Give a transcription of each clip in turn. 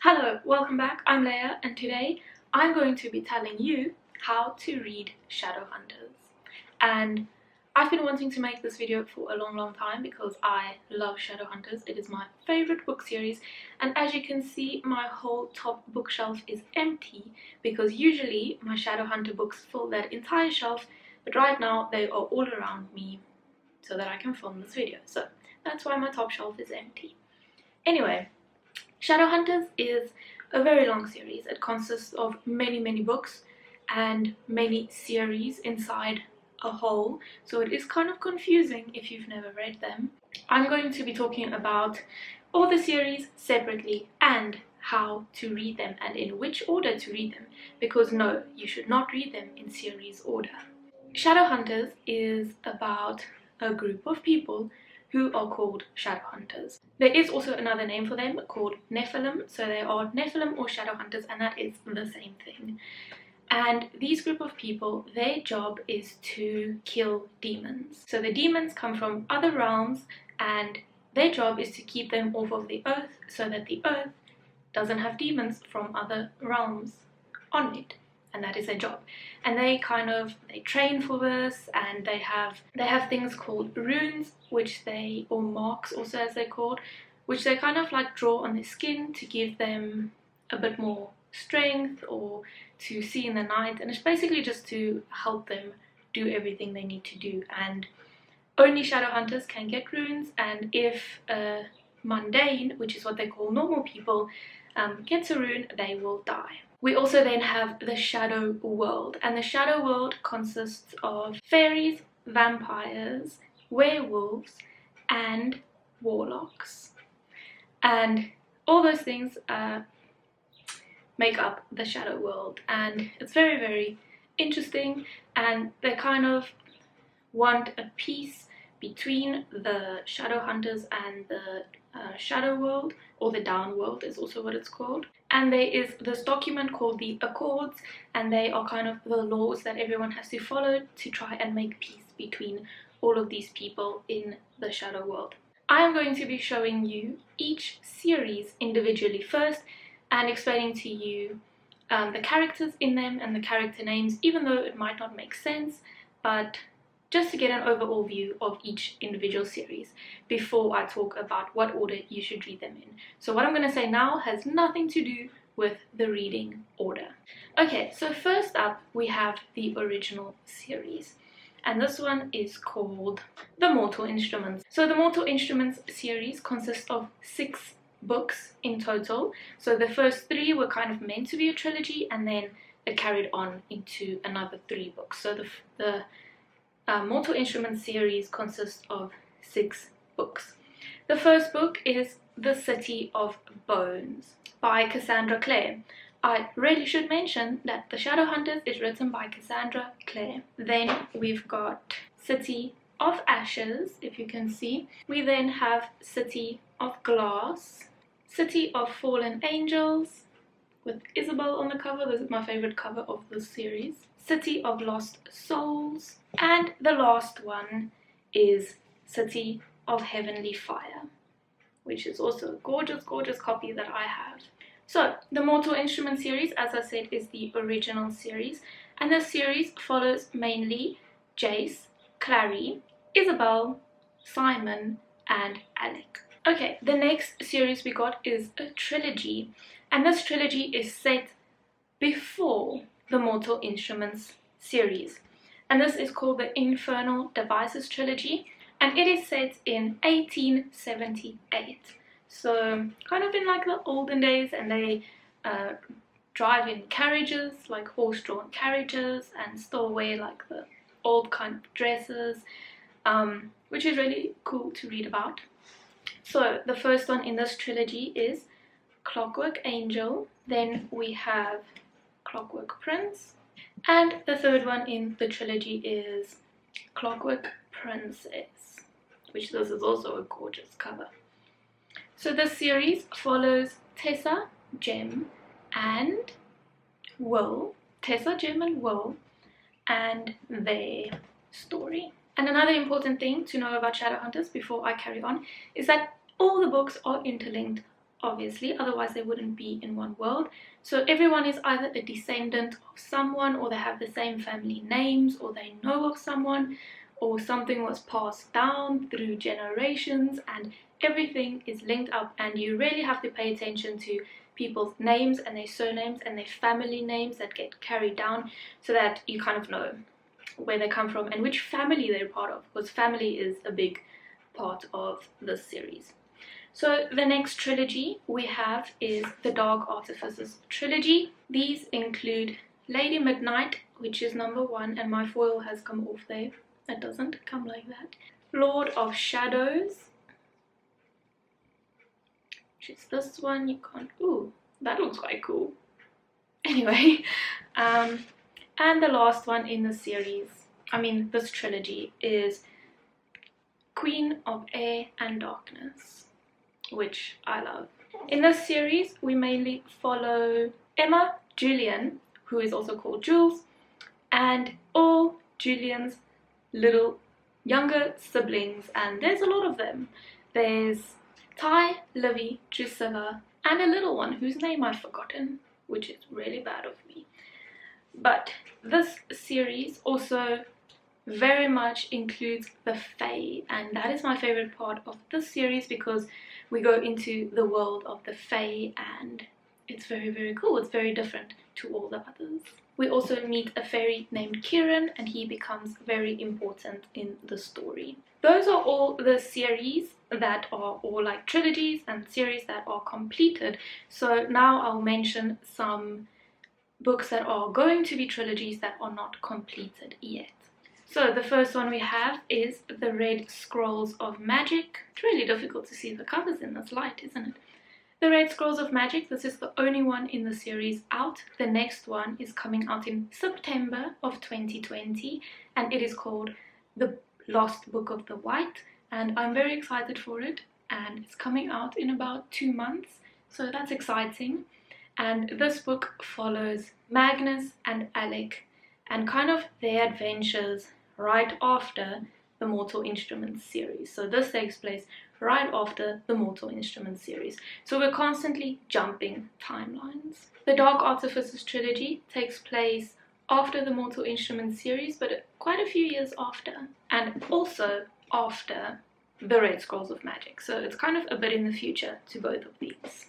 Hello, welcome back. I'm Laia and today I'm going to be telling you how to read Shadowhunters. And I've been wanting to make this video for a long time because I love Shadowhunters. It is my favorite book series, and as you can see, my whole top bookshelf is empty because usually my Shadowhunter books fill that entire shelf, but right now they are all around me so that I can film this video. So that's why my top shelf is empty. Anyway, Shadowhunters is a very long series. It consists of many books and many series inside a whole, so it is kind of confusing if you've never read them. I'm going to be talking about all the series separately and how to read them and in which order to read them, because no, you should not read them in series order. Shadowhunters is about a group of people who are called Shadowhunters. There is also another name for them called Nephilim, so they are Nephilim or Shadowhunters, and that is the same thing. And these group of people, their job is to kill demons. So the demons come from other realms and their job is to keep them off of the earth so that the earth doesn't have demons from other realms on it. And that is their job. And they train for this, and they have things called runes, or marks also as they're called, which they kind of like draw on their skin to give them a bit more strength or to see in the night, and it's basically just to help them do everything they need to do. And only Shadowhunters can get runes, and if a mundane, which is what they call normal people, gets a rune, they will die. We also then have the Shadow World, and the Shadow World consists of fairies, vampires, werewolves, and warlocks. And all those things make up the Shadow World, and it's very interesting, and they kind of want a peace between the Shadowhunters and the Shadow World, or the Down World is also what it's called. And there is this document called the Accords, and they are kind of the laws that everyone has to follow to try and make peace between all of these people in the Shadow World. I am going to be showing you each series individually first and explaining to you the characters in them and the character names, even though it might not make sense, but just to get an overall view of each individual series before I talk about what order you should read them in. So what I'm going to say now has nothing to do with the reading order. Okay, so first up we have the original series, and this one is called The Mortal Instruments. So the Mortal Instruments series consists of 6 books in total. So the first 3 were kind of meant to be a trilogy, and then it carried on into another 3 books. So the Mortal Instruments series consists of 6 books. The first book is The City of Bones by Cassandra Clare. I really should mention that The Shadowhunters is written by Cassandra Clare. Then we've got City of Ashes, if you can see. We then have City of Glass, City of Fallen Angels, with Isabel on the cover. This is my favorite cover of this series. City of Lost Souls, and the last one is City of Heavenly Fire, which is also a gorgeous copy that I have. So the Mortal Instruments series, as I said, is the original series, and this series follows mainly Jace, Clary, Isabel, Simon, and Alec. Okay, the next series we got is a trilogy, and this trilogy is set before the Mortal Instruments series, and this is called the Infernal Devices trilogy, and it is set in 1878. So kind of in like the olden days, and they drive in carriages, like horse-drawn carriages, and still wear like the old kind of dresses, which is really cool to read about. So the first one in this trilogy is Clockwork Angel, then we have Clockwork Prince, and the third one in the trilogy is Clockwork Princess, which this is also a gorgeous cover. So this series follows Tessa, Jem, and Will, and their story. And another important thing to know about Shadowhunters before I carry on is that all the books are interlinked obviously, otherwise they wouldn't be in one world. So everyone is either a descendant of someone, or they have the same family names, or they know of someone, or something was passed down through generations, and everything is linked up, and you really have to pay attention to people's names and their surnames and their family names that get carried down, so that you kind of know where they come from and which family they're part of, because family is a big part of this series. So the next trilogy we have is the Dark Artificers trilogy. These include Lady Midnight, which is number 1, and my foil has come off there. It doesn't come like that. Lord of Shadows, which is this one. You can't... Ooh, that looks quite cool. Anyway, and the last one in the series, this trilogy, is Queen of Air and Darkness, which I love. In this series, we mainly follow Emma, Julian, who is also called Jules, and all Julian's little younger siblings, and there's a lot of them. There's Ty, Livy, Drusilla, and a little one whose name I've forgotten, which is really bad of me. But this series also very much includes the Fae, and that is my favorite part of this series, because we go into the world of the Fae, and it's very, very cool. It's very different to all the others. We also meet a fairy named Kieran, and he becomes very important in the story. Those are all the series that are all like trilogies and series that are completed. So now I'll mention some books that are going to be trilogies that are not completed yet. So the first one we have is The Red Scrolls of Magic. It's really difficult to see the covers in this light, isn't it? The Red Scrolls of Magic, this is the only one in the series out. The next one is coming out in September of 2020, and it is called The Lost Book of the White, and I'm very excited for it, and it's coming out in about 2 months, so that's exciting. And this book follows Magnus and Alec and kind of their adventures right after the Mortal Instruments series. So this takes place right after the Mortal Instruments series. So we're constantly jumping timelines. The Dark Artificers trilogy takes place after the Mortal Instruments series, but quite a few years after, and also after the Red Scrolls of Magic. So it's kind of a bit in the future to both of these.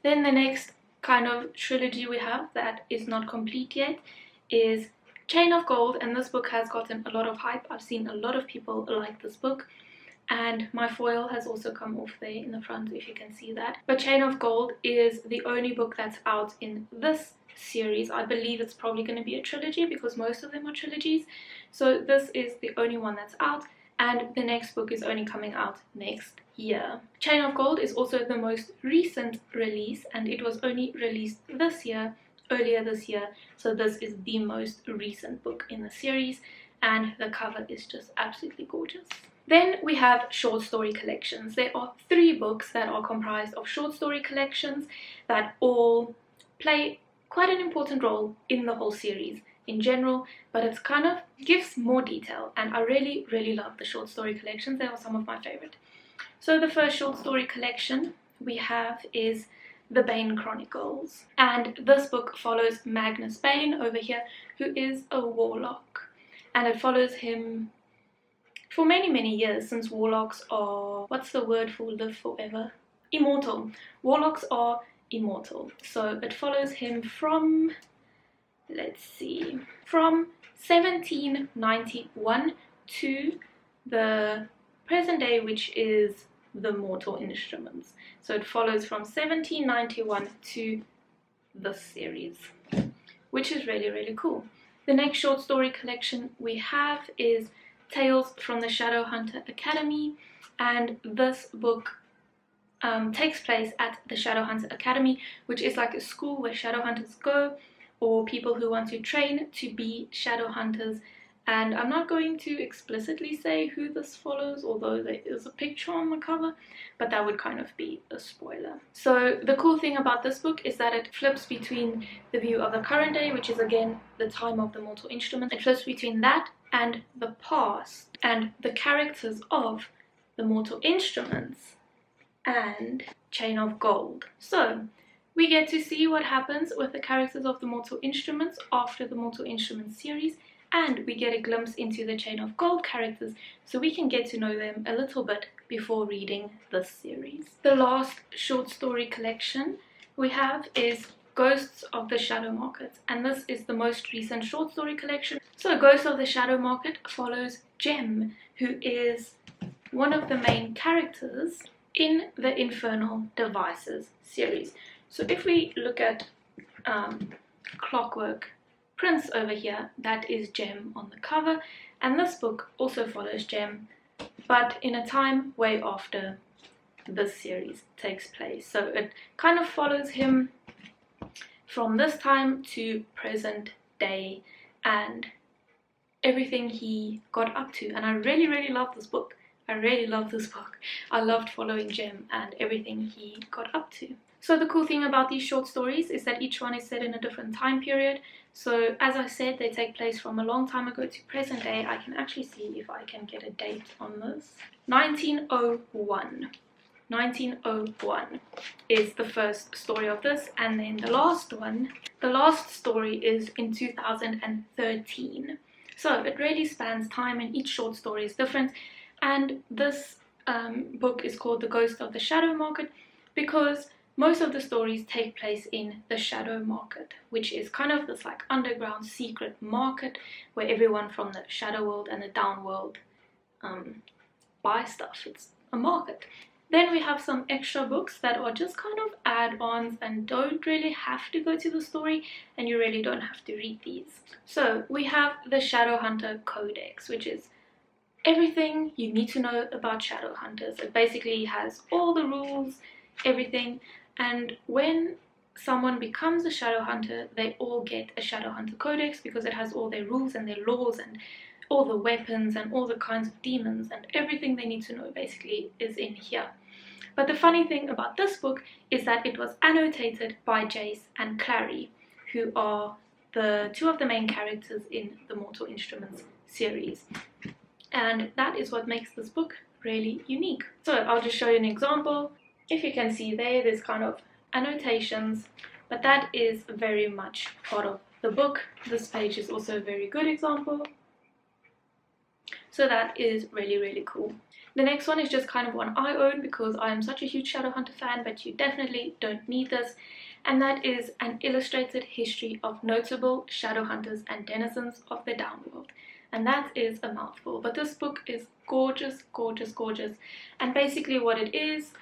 Then the next kind of trilogy we have that is not complete yet is Chain of Gold, and this book has gotten a lot of hype. I've seen a lot of people like this book, and my foil has also come off there in the front, if you can see that. But Chain of Gold is the only book that's out in this series. I believe it's probably going to be a trilogy because most of them are trilogies. So this is the only one that's out, and the next book is only coming out next year. Chain of Gold is also the most recent release, and it was only released this year, earlier this year. So this is the most recent book in the series, and the cover is just absolutely gorgeous. Then we have short story collections. There are 3 books that are comprised of short story collections that all play quite an important role in the whole series in general, but it's kind of gives more detail, and I really love the short story collections. They are some of my favorite. So the first short story collection we have is The Bane Chronicles, and this book follows Magnus Bane over here, who is a warlock, and it follows him for many years, since warlocks are, what's the word for live forever? Immortal. Warlocks are immortal. So it follows him from, let's see, from 1791 to the present day, which is the Mortal Instruments. So it follows from 1791 to this series, which is really cool. The next short story collection we have is Tales from the Shadowhunter Academy, and this book takes place at the Shadowhunter Academy, which is like a school where Shadowhunters go, or people who want to train to be Shadowhunters. And I'm not going to explicitly say who this follows, although there is a picture on the cover, but that would kind of be a spoiler. So the cool thing about this book is that it flips between the view of the current day, which is again the time of the Mortal Instruments. It flips between that and the past, and the characters of the Mortal Instruments and Chain of Gold. So we get to see what happens with the characters of the Mortal Instruments after the Mortal Instruments series, and we get a glimpse into the Chain of Gold characters so we can get to know them a little bit before reading this series. The last short story collection we have is Ghosts of the Shadow Market, and this is the most recent short story collection. So Ghosts of the Shadow Market follows Gem, who is one of the main characters in the Infernal Devices series. So if we look at Clockwork Prince over here, that is Gem on the cover, and this book also follows Gem, but in a time way after this series takes place. So it kind of follows him from this time to present day and everything he got up to. And I really love this book. I really love this book. I loved following Gem and everything he got up to. So the cool thing about these short stories is that each one is set in a different time period. So as I said, they take place from a long time ago to present day. I can actually see if I can get a date on this. 1901. 1901 is the first story of this, and then the last story is in 2013. So it really spans time and each short story is different. And this book is called The Ghost of the Shadow Market because most of the stories take place in the Shadow Market, which is kind of this like underground secret market where everyone from the Shadow World and the Down World buy stuff. It's a market. Then we have some extra books that are just kind of add-ons and don't really have to go to the story, and you really don't have to read these. So we have the Shadowhunter Codex, which is everything you need to know about Shadowhunters. It basically has all the rules, everything, and when someone becomes a Shadowhunter, they all get a Shadowhunter Codex because it has all their rules and their laws and all the weapons and all the kinds of demons, and everything they need to know basically is in here. But the funny thing about this book is that it was annotated by Jace and Clary, who are the two of the main characters in the Mortal Instruments series. And that is what makes this book really unique. So I'll just show you an example. If you can see there's kind of annotations, but that is very much part of the book. This page is also a very good example. So that is really cool. The next one is just kind of one I own because I am such a huge Shadowhunter fan, but you definitely don't need this. And that is an illustrated history of notable Shadowhunters and denizens of the Downworld. And that is a mouthful, but this book is gorgeous. And basically what it is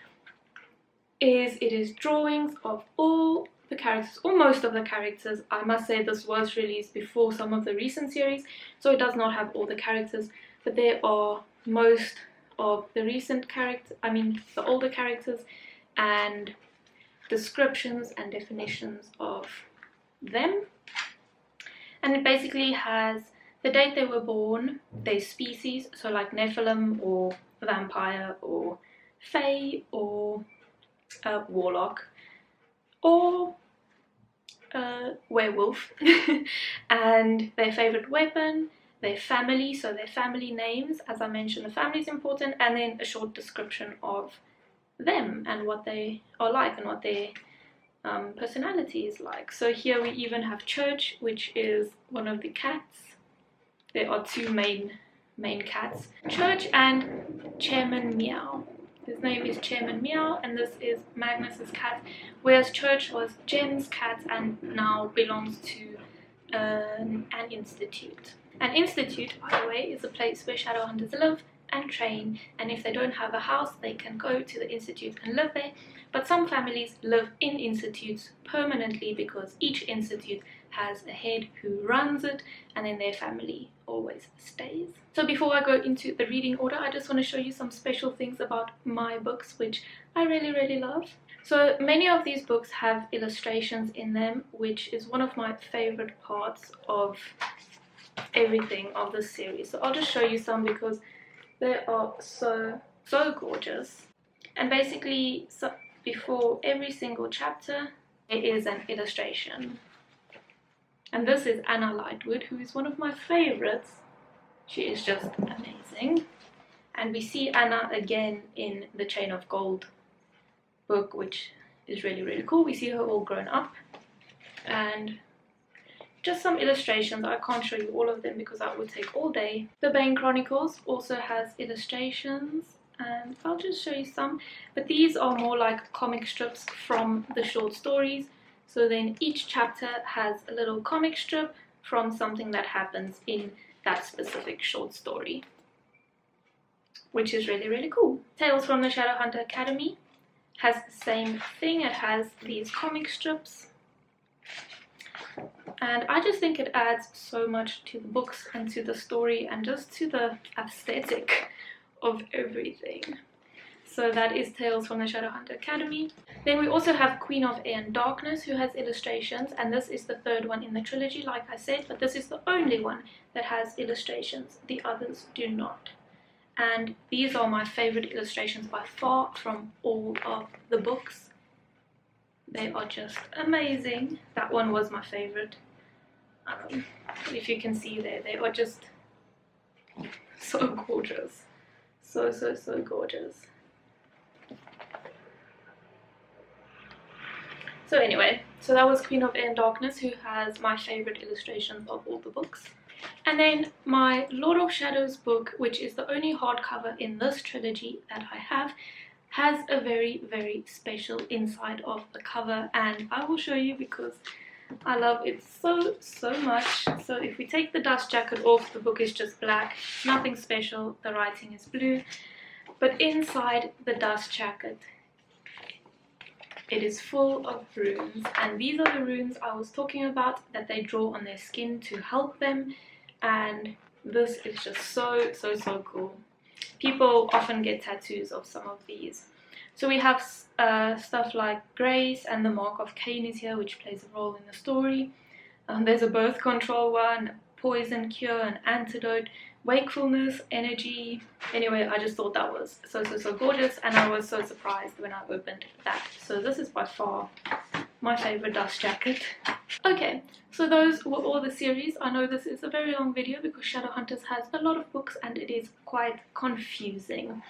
it is drawings of all the characters, or most of the characters. I must say this was released before some of the recent series, so it does not have all the characters, but there are most of the recent characters, the older characters, and descriptions and definitions of them. And it basically has the date they were born, their species, so like Nephilim or vampire or fae or warlock or werewolf, and their favorite weapon, their family, so their family names, as I mentioned, the family is important, and then a short description of them and what they are like and what their personality is like. So here we even have Church, which is one of the cats. There are two main cats, Church and Chairman Meow. His name is Chairman Meow, and this is Magnus's cat, whereas Church was Gem's cat and now belongs to an institute. An institute, by the way, is a place where Shadowhunters live and train, and if they don't have a house, they can go to the institute and live there. But some families live in institutes permanently because each institute has a head who runs it, and then their family always stays. So before I go into the reading order, I just want to show you some special things about my books, which I really love. So many of these books have illustrations in them, which is one of my favorite parts of everything of this series. So I'll just show you some because they are so gorgeous. And basically, so before every single chapter there is an illustration. And this is Anna Lightwood, who is one of my favorites. She is just amazing. And we see Anna again in the Chain of Gold book, which is really, really cool. We see her all grown up, and just some illustrations. I can't show you all of them because that would take all day. The Bane Chronicles also has illustrations, and I'll just show you some, but these are more like comic strips from the short stories. So then each chapter has a little comic strip from something that happens in that specific short story, which is really, really cool. Tales from the Shadowhunter Academy has the same thing. It has these comic strips, and I just think it adds so much to the books and to the story and just to the aesthetic of everything. So that is Tales from the Shadowhunter Academy. Then we also have Queen of Air and Darkness, who has illustrations, and this is the third one in the trilogy, like I said, but this is the only one that has illustrations. The others do not. And these are my favorite illustrations by far from all of the books. They are just amazing. That one was my favorite. If you can see there, they are just so gorgeous. So gorgeous. So anyway, so that was Queen of Air and Darkness, who has my favorite illustrations of all the books. And then my Lord of Shadows book, which is the only hardcover in this trilogy that I have, has a very, very special inside of the cover, and I will show you because I love it so much. So if we take the dust jacket off, the book is just black, nothing special, the writing is blue, but inside the dust jacket it is full of runes, and these are the runes I was talking about that they draw on their skin to help them, and this is just so cool. People often get tattoos of some of these. So we have stuff like Grace, and the Mark of Cain is here, which plays a role in the story. There's a birth control one, poison cure, an antidote, wakefulness, energy. Anyway, I just thought that was so gorgeous, and I was so surprised when I opened that. So this is by far my favorite dust jacket. Okay, so those were all the series. I know this is a very long video because Shadowhunters has a lot of books and it is quite confusing.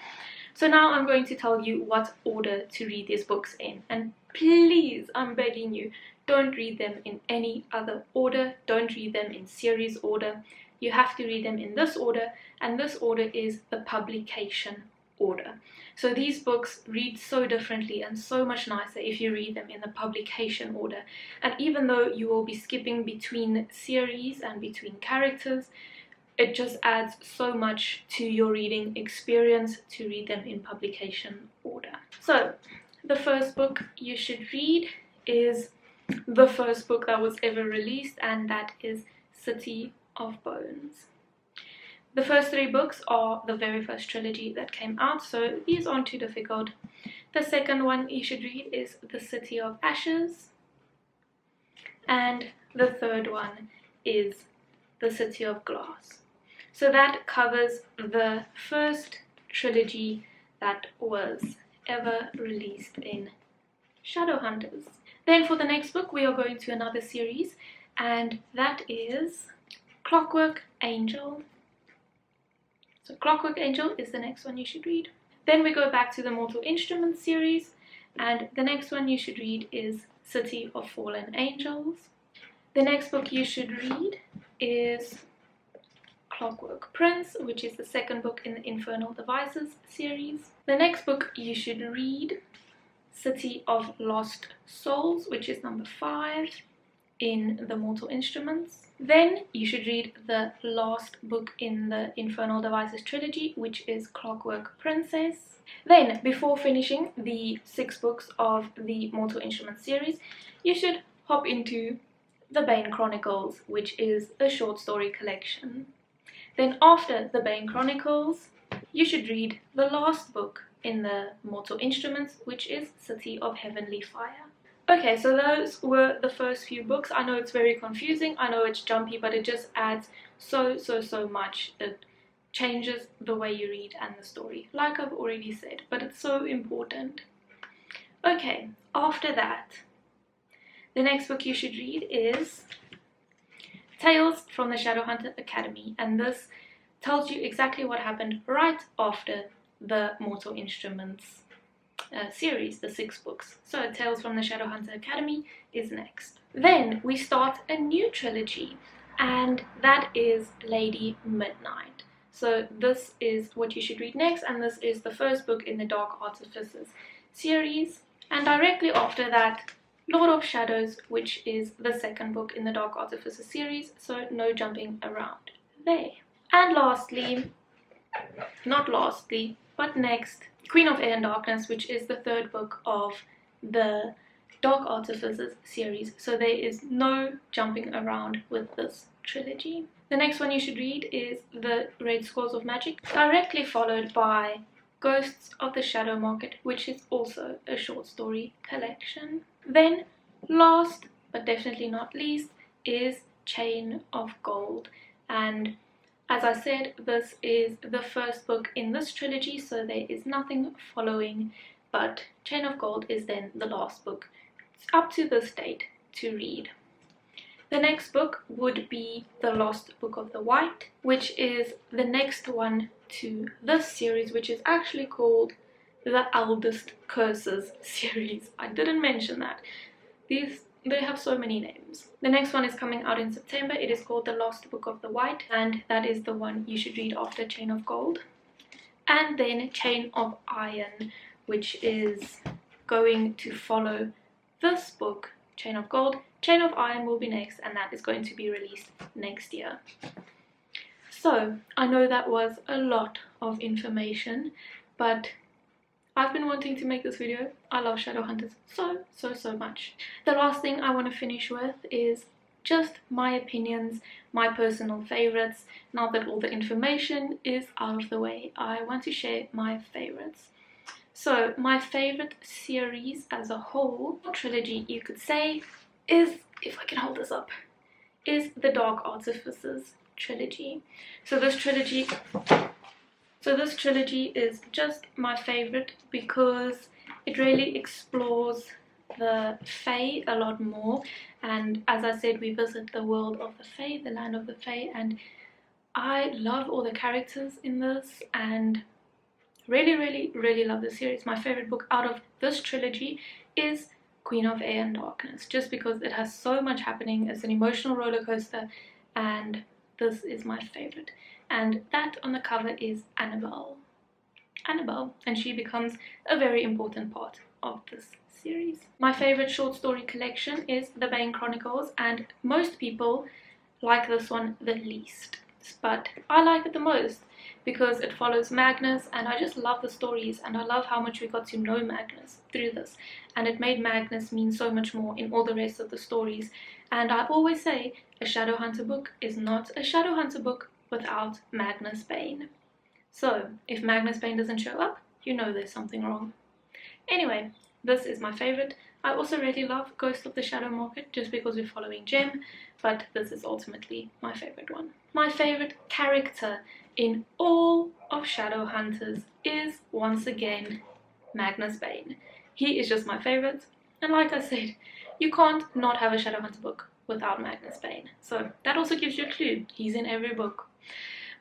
So now I'm going to tell you what order to read these books in, and please, I'm begging you, don't read them in any other order. Don't read them in series order. You have to read them in this order, and this order is the publication order. So these books read so differently and so much nicer if you read them in the publication order. And even though you will be skipping between series and between characters, it just adds so much to your reading experience to read them in publication order. So the first book you should read is the first book that was ever released, and that is City of Bones. The first three books are the very first trilogy that came out, so these aren't too difficult. The second one you should read is The City of Ashes, and the third one is The City of Glass. So that covers the first trilogy that was ever released in Shadowhunters. Then for the next book we are going to another series, and that is Clockwork Angel. So Clockwork Angel is the next one you should read. Then we go back to the Mortal Instruments series, and the next one you should read is City of Fallen Angels. The next book you should read is Clockwork Prince, which is the second book in the Infernal Devices series. The next book you should read, City of Lost Souls, which is number 5 in the Mortal Instruments. Then you should read the last book in the Infernal Devices trilogy, which is Clockwork Princess. Then, before finishing the 6 books of the Mortal Instruments series, you should hop into the Bane Chronicles, which is a short story collection. Then after the Bane Chronicles, you should read the last book in the Mortal Instruments, which is City of Heavenly Fire. Okay, so those were the first few books. I know it's very confusing, I know it's jumpy, but it just adds so much. It changes the way you read and the story, like I've already said, but it's so important. Okay, after that, the next book you should read is Tales from the Shadowhunter Academy, and this tells you exactly what happened right after the Mortal Instruments series, the 6 books. So Tales from the Shadowhunter Academy is next. Then we start a new trilogy, and that is Lady Midnight. So this is what you should read next, and this is the first book in the Dark Artificers series. And directly after that, Lord of Shadows, which is the second book in the Dark Artificers series, so no jumping around there. And lastly, not lastly, but next, Queen of Air and Darkness, which is the third book of the Dark Artificers series, so there is no jumping around with this trilogy. The next one you should read is The Red Scrolls of Magic, directly followed by Ghosts of the Shadow Market, which is also a short story collection. Then, last but definitely not least, is Chain of Gold, and as I said, this is the first book in this trilogy, so there is nothing following, but Chain of Gold is then the last book up to this date to read. The next book would be The Lost Book of the White, which is the next one to this series, which is actually called the Eldest Curses series. I didn't mention that. They have so many names. The next one is coming out in September. It is called The Lost Book of the White, and that is the one you should read after Chain of Gold. And then Chain of Iron, which is going to follow this book, Chain of Gold. Chain of Iron will be next, and that is going to be released next year. So, I know that was a lot of information, but I've been wanting to make this video. I love Shadowhunters so much. The last thing I want to finish with is just my opinions, my personal favorites. Now that all the information is out of the way, I want to share my favorites. So my favorite series as a whole, trilogy you could say, is, if I can hold this up, is the Dark Artificers trilogy. So this trilogy is just my favorite because it really explores the Fae a lot more, and as I said, we visit the world of the Fae, the land of the Fae, and I love all the characters in this and really love the series. My favorite book out of this trilogy is Queen of Air and Darkness, just because it has so much happening. It's an emotional roller coaster, and this is my favorite. And that on the cover is Annabelle, and she becomes a very important part of this series. My favorite short story collection is The Bane Chronicles, and most people like this one the least, but I like it the most because it follows Magnus, and I just love the stories, and I love how much we got to know Magnus through this, and it made Magnus mean so much more in all the rest of the stories. And I always say a Shadowhunter book is not a Shadowhunter book without Magnus Bane. So if Magnus Bane doesn't show up, you know there's something wrong. Anyway, this is my favorite. I also really love Ghost of the Shadow Market just because we're following Gem, but this is ultimately my favorite one. My favorite character in all of Shadowhunters is, once again, Magnus Bane. He is just my favorite, and like I said, you can't not have a Shadowhunter book without Magnus Bane. So that also gives you a clue. He's in every book.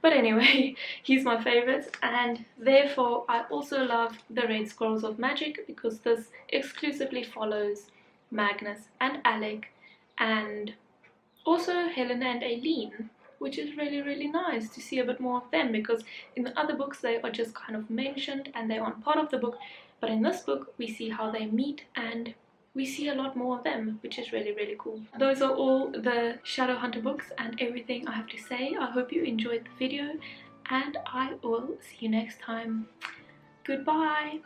But anyway, he's my favorite, and therefore I also love The Red Scrolls of Magic because this exclusively follows Magnus and Alec, and also Helena and Aileen, which is really nice to see a bit more of them, because in the other books they are just kind of mentioned and they aren't part of the book, but in this book we see how they meet and we see a lot more of them, which is really cool. Those are all the Shadowhunter books and everything I have to say. I hope you enjoyed the video, and I will see you next time. Goodbye!